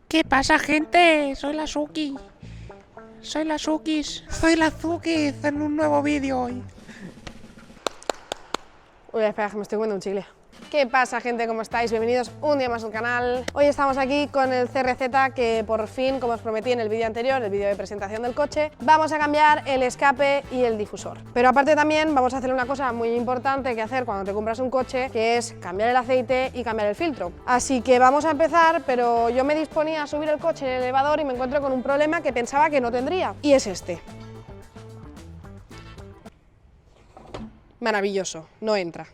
¿Qué pasa, gente? Soy la Suki. Soy la Sukis. Soy la Zukis en un nuevo vídeo hoy. Uy, espera, que me estoy comiendo un chicle. ¿Qué pasa, gente? ¿Cómo estáis? Bienvenidos un día más al canal. Hoy estamos aquí con el CRZ que por fin, como os prometí en el vídeo anterior, el vídeo de presentación del coche, vamos a cambiar el escape y el difusor. Pero aparte también vamos a hacer una cosa muy importante que hacer cuando te compras un coche, que es cambiar el aceite y cambiar el filtro. Así que vamos a empezar, pero yo me disponía a subir el coche en el elevador y me encuentro con un problema que pensaba que no tendría, y es este. Maravilloso, no entra.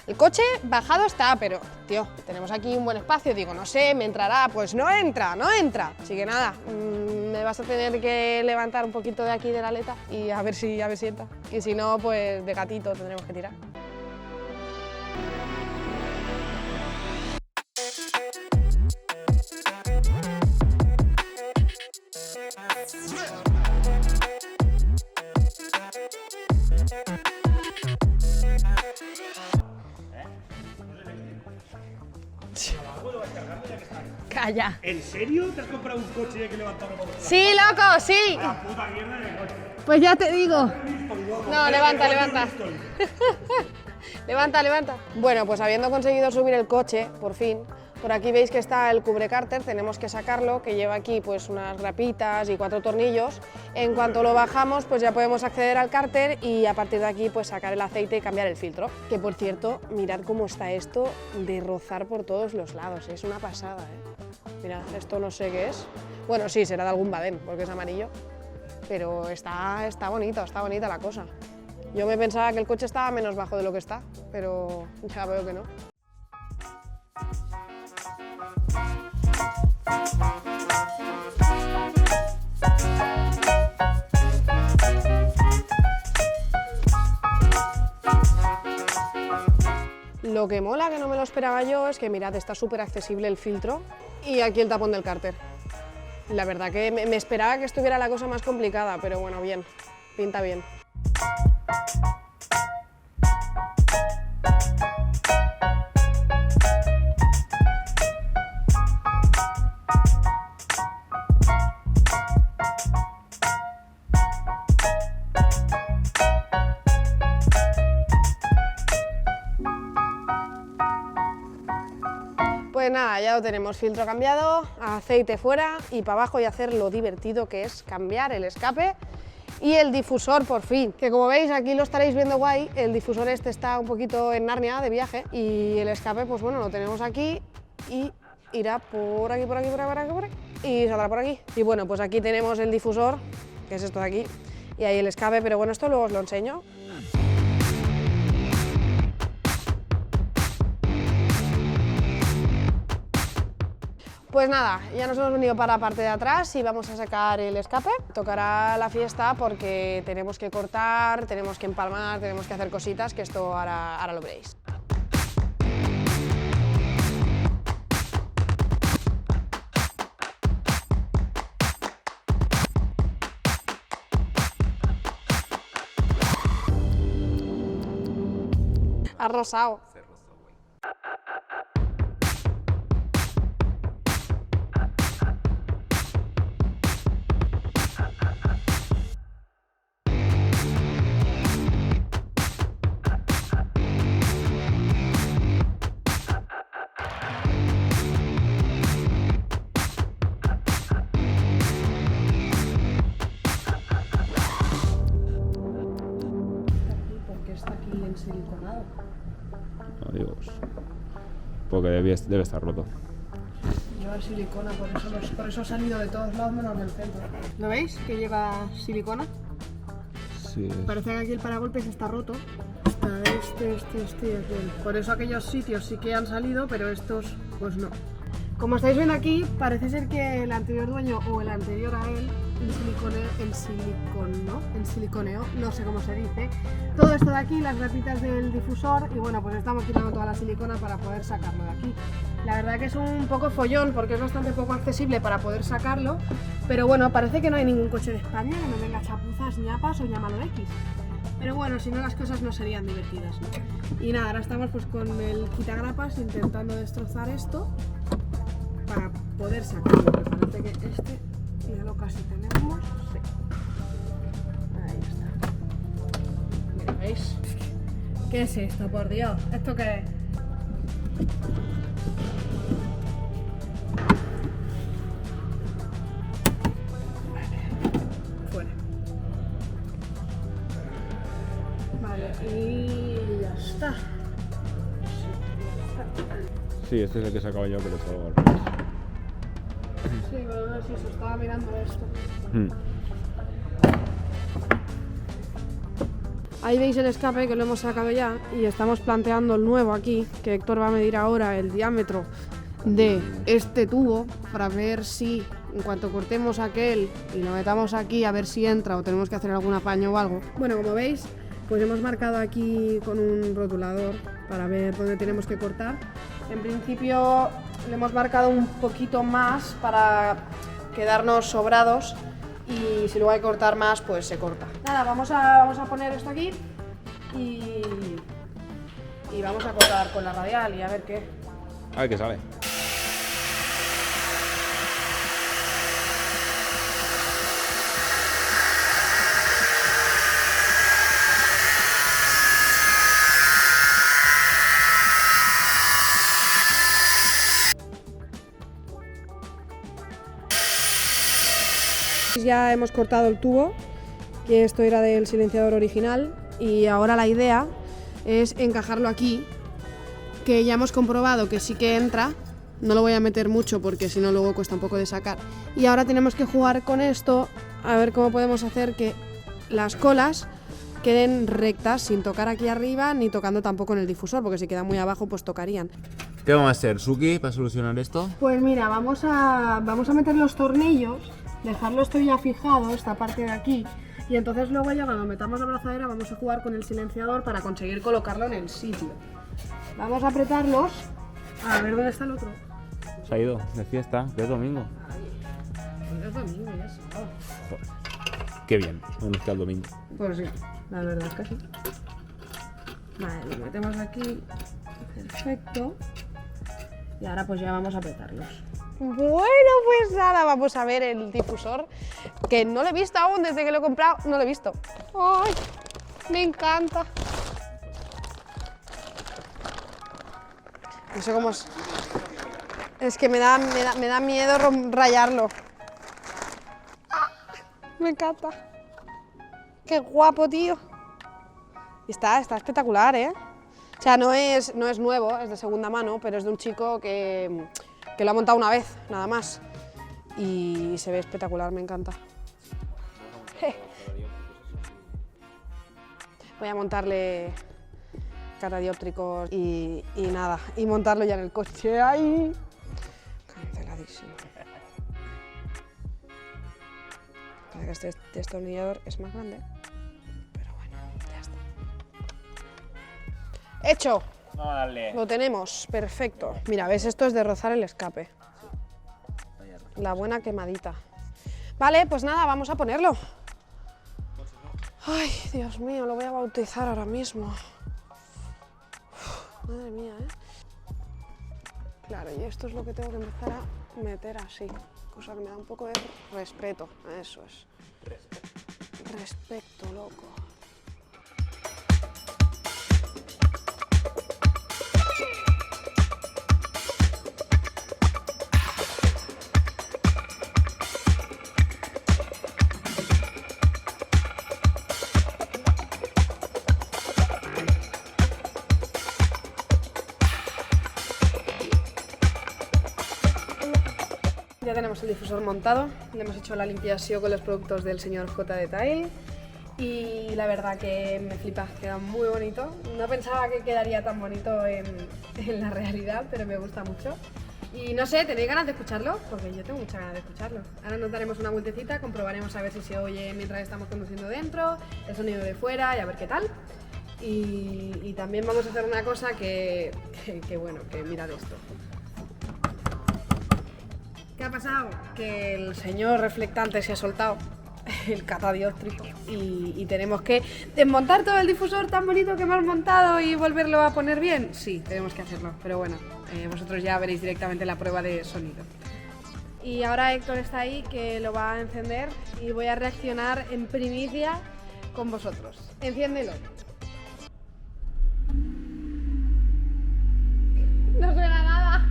El coche bajado está, pero, tío, tenemos aquí un buen espacio, digo, no sé, ¿me entrará? Pues no entra, no entra. Así que nada, me vas a tener que levantar un poquito de aquí de la aleta y a ver si entra. Y si no, pues de gatito tendremos que tirar. Calla. ¿En serio te has comprado un coche ya que levantamos? Sí, loco, sí. La puta mierda de coche. Pues ya te digo. No, levanta, levanta. Levanta, levanta. Bueno, pues habiendo conseguido subir el coche, por fin, por aquí veis que está el cubrecárter, tenemos que sacarlo, que lleva aquí pues unas grapitas y 4 tornillos. En cuanto lo bajamos, pues ya podemos acceder al cárter y a partir de aquí pues sacar el aceite y cambiar el filtro. Que por cierto, mirad cómo está esto de rozar por todos los lados, es una pasada, ¿eh? Mirad, esto no sé qué es. Bueno, sí, será de algún badén, porque es amarillo, pero está bonita la cosa. Yo me pensaba que el coche estaba menos bajo de lo que está, pero ya veo que no. Lo que mola, que no me lo esperaba yo, es que mirad, está súper accesible el filtro y aquí el tapón del cárter. La verdad que me esperaba que estuviera la cosa más complicada, pero bueno, bien, pinta bien. Pues nada, ya lo tenemos, filtro cambiado, aceite fuera y para abajo y hacer lo divertido que es cambiar el escape y el difusor por fin. Que como veis aquí lo estaréis viendo guay, el difusor este está un poquito en Narnia de viaje y el escape pues bueno, lo tenemos aquí y irá por aquí, por aquí, por aquí, por aquí, por aquí y saldrá por aquí. Y bueno, pues aquí tenemos el difusor, que es esto de aquí, y ahí el escape, pero bueno, esto luego os lo enseño. Pues nada, ya nos hemos venido para la parte de atrás y vamos a sacar el escape. Tocará la fiesta porque tenemos que cortar, tenemos que empalmar, tenemos que hacer cositas, que esto ahora lo veréis. Ha rosado. Porque está aquí en siliconado. Adiós. Porque debe estar roto. Lleva silicona, por eso ha salido de todos lados menos del centro. ¿Lo veis? Que lleva silicona. Sí. Parece que aquí el paragolpes está roto. Está este y aquel. Por eso aquellos sitios sí que han salido, pero estos pues no. Como estáis viendo aquí, parece ser que el anterior dueño o el anterior a él siliconeó, no sé cómo se dice, todo esto de aquí, las grapitas del difusor y bueno, pues estamos quitando toda la silicona para poder sacarlo de aquí. La verdad que es un poco follón porque es bastante poco accesible para poder sacarlo, pero bueno, parece que no hay ningún coche de España que no tenga chapuzas, ñapas o llámalo X. Pero bueno, si no las cosas no serían divertidas, ¿no? Y nada, ahora estamos pues con el quitagrapas intentando destrozar esto para poder sacarlo. Me parece que este ya lo casi tenemos. Sí. Ahí está. Mira, ¿veis? ¿Qué es esto, por Dios? ¿Esto qué es? Fuera. Vale, y ya está. Sí, este es el que sacaba yo, pero todo al revés. Sí, bueno, sí, se estaba mirando esto. Ahí veis el escape que lo hemos sacado ya y estamos planteando el nuevo aquí, que Héctor va a medir ahora el diámetro de este tubo para ver si en cuanto cortemos aquel y lo metamos aquí a ver si entra o tenemos que hacer algún apaño o algo. Bueno, como veis, pues hemos marcado aquí con un rotulador para ver dónde tenemos que cortar. En principio le hemos marcado un poquito más para quedarnos sobrados y si luego hay que cortar más, pues se corta. Nada, vamos a poner esto aquí y vamos a cortar con la radial y a ver qué. A ver qué sale. Ya hemos cortado el tubo, que esto era del silenciador original, y ahora la idea es encajarlo aquí, que ya hemos comprobado que sí que entra. No lo voy a meter mucho porque si no luego cuesta un poco de sacar. Y ahora tenemos que jugar con esto a ver cómo podemos hacer que las colas queden rectas sin tocar aquí arriba ni tocando tampoco en el difusor, porque si quedan muy abajo pues tocarían. ¿Qué vamos a hacer, Suki, para solucionar esto? Pues mira, vamos a meter los tornillos, dejarlo esto ya fijado, esta parte de aquí, y entonces luego ya cuando metamos la abrazadera vamos a jugar con el silenciador para conseguir colocarlo en el sitio. Vamos a apretarlos, a ver dónde está el otro. Se ha ido de fiesta, que es domingo. Pues es domingo y eso. Joder. Qué bien, ¿dónde está el domingo? Pues sí, la verdad es que sí. Vale, lo metemos aquí, perfecto. Y ahora pues ya vamos a apretarlos. Bueno, pues nada, vamos a ver el difusor, que no lo he visto aún desde que lo he comprado, no lo he visto. ¡Ay! Me encanta. No sé cómo es. Es que me da miedo rayarlo. ¡Ah! Me encanta. ¡Qué guapo, tío! Y está espectacular, ¿eh? O sea, no es nuevo, es de segunda mano, pero es de un chico que lo ha montado una vez, nada más. Y se ve espectacular, me encanta. Voy a montarle catadióptricos y nada, y montarlo ya en el coche. ¡Ay! Canceladísimo. Para que este destornillador es más grande, pero bueno, ya está. ¡Hecho! Vamos a darle. Lo tenemos, perfecto. Mira, ¿ves? Esto es de rozar el escape. La buena quemadita. Vale, pues nada, vamos a ponerlo. Ay, Dios mío, lo voy a bautizar ahora mismo. Uf, madre mía, ¿eh? Claro, y esto es lo que tengo que empezar a meter así. Cosa que me da un poco de respeto. Eso es. Respeto, loco. Ya tenemos el difusor montado, le hemos hecho la limpiación con los productos del señor J Detail y la verdad que me flipa, queda muy bonito. No pensaba que quedaría tan bonito en la realidad, pero me gusta mucho. Y no sé, ¿tenéis ganas de escucharlo? Porque yo tengo muchas ganas de escucharlo. Ahora nos daremos una vueltecita, comprobaremos a ver si se oye mientras estamos conduciendo dentro, el sonido de fuera y a ver qué tal. Y también vamos a hacer una cosa que bueno, que mirad esto. ¿Qué ha pasado? Que el señor reflectante se ha soltado el catadióptrico y tenemos que desmontar todo el difusor tan bonito que hemos montado y volverlo a poner bien. Sí, tenemos que hacerlo, pero bueno, vosotros ya veréis directamente la prueba de sonido. Y ahora Héctor está ahí que lo va a encender y voy a reaccionar en primicia con vosotros. Enciéndelo. No suena nada.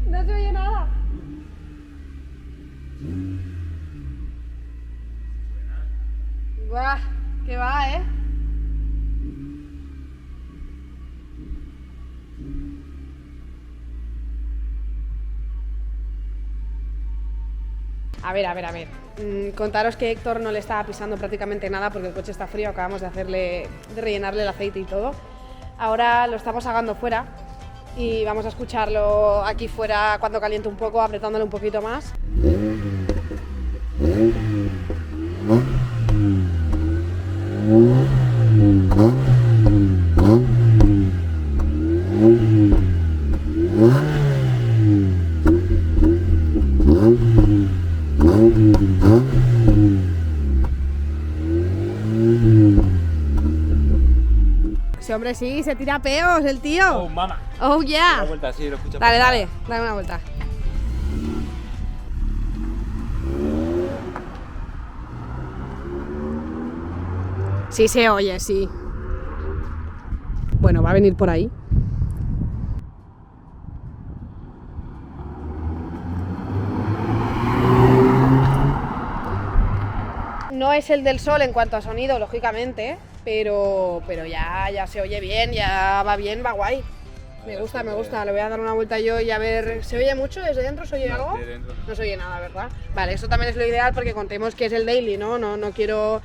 No se oye nada. Buah, que va, ¿eh? A ver. Contaros que Héctor no le estaba pisando prácticamente nada porque el coche está frío, acabamos de rellenarle el aceite y todo. Ahora lo estamos sacando fuera y vamos a escucharlo aquí fuera cuando caliente un poco, apretándole un poquito más. Sí, hombre, sí, se tira peos el tío. Oh, mamá. Oh, yeah. Una vuelta, sí, lo escucho. Dale una vuelta. Sí se oye, sí. Bueno, va a venir por ahí. No es el del Sol en cuanto a sonido, lógicamente, pero ya se oye bien, ya va bien, va guay. Me gusta, le voy a dar una vuelta yo y a ver, ¿se oye mucho desde dentro? ¿Se oye algo? No se oye nada, ¿verdad? Vale, eso también es lo ideal porque contemos que es el daily, ¿no? No quiero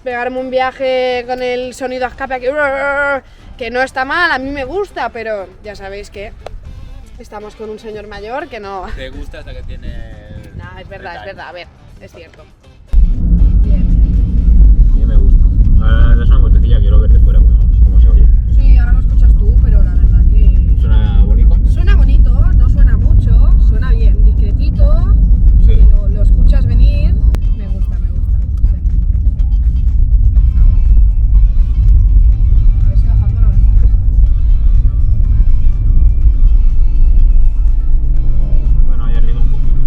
pegarme un viaje con el sonido a escape aquí, que no está mal, a mí me gusta, pero ya sabéis que estamos con un señor mayor que no... Te gusta hasta que tiene... No, es verdad, a ver, es cierto. A mí me gusta. Ahora es una vueltecilla, quiero ver de fuera cómo se oye. Sí, ahora lo escuchas tú, pero la verdad que... ¿Suena bonito? Suena bonito, no suena mucho, suena bien, discretito, Sí. que lo escuchas venir. Me gusta, sí. A ver si bajando la ventana. Bueno, ahí arriba un poquito,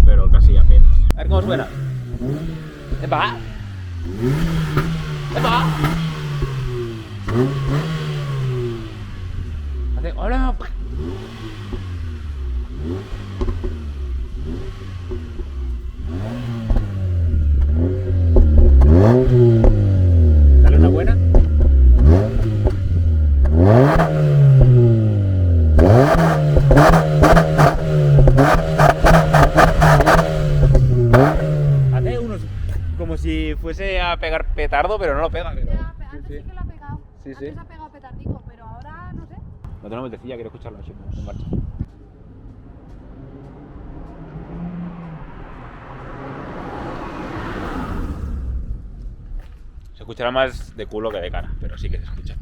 pero casi apenas. A ver cómo suena. ¡Epa! ¡Epa! Hace... ¡Hola! Dale una buena. Hace unos... como si fuese a pegar petardo, pero no lo pega. Pero... Antes sí que lo ha pegado. Sí. Antes ha pegado petardico, pero ahora no sé. No tengo una vueltecilla, quiero escucharlo así, en marcha. Se escuchará más de culo que de cara, pero sí que se escucha.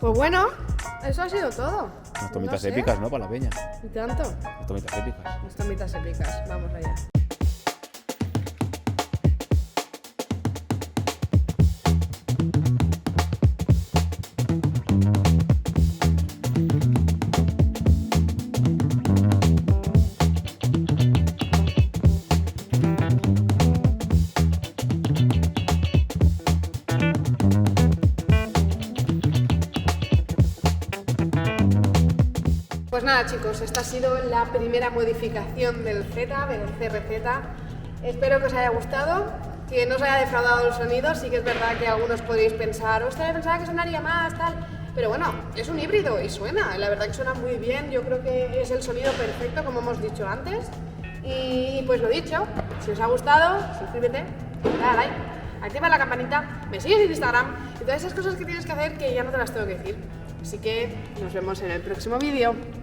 Pues bueno, eso ha sido todo. Unas tomitas No sé. épicas, ¿no? Para la peña. ¿Y tanto? Unas tomitas épicas. Las tomitas épicas, vamos allá. Pues nada chicos, esta ha sido la primera modificación del Z, del CRZ. Espero que os haya gustado, que no os haya defraudado el sonido. Sí que es verdad que algunos podréis pensar, ostras, pensaba que sonaría más, tal. Pero bueno, es un híbrido y suena, la verdad que suena muy bien. Yo creo que es el sonido perfecto, como hemos dicho antes. Y pues lo dicho, si os ha gustado, suscríbete, dale like, activa la campanita, me sigues en Instagram y todas esas cosas que tienes que hacer que ya no te las tengo que decir. Así que nos vemos en el próximo vídeo.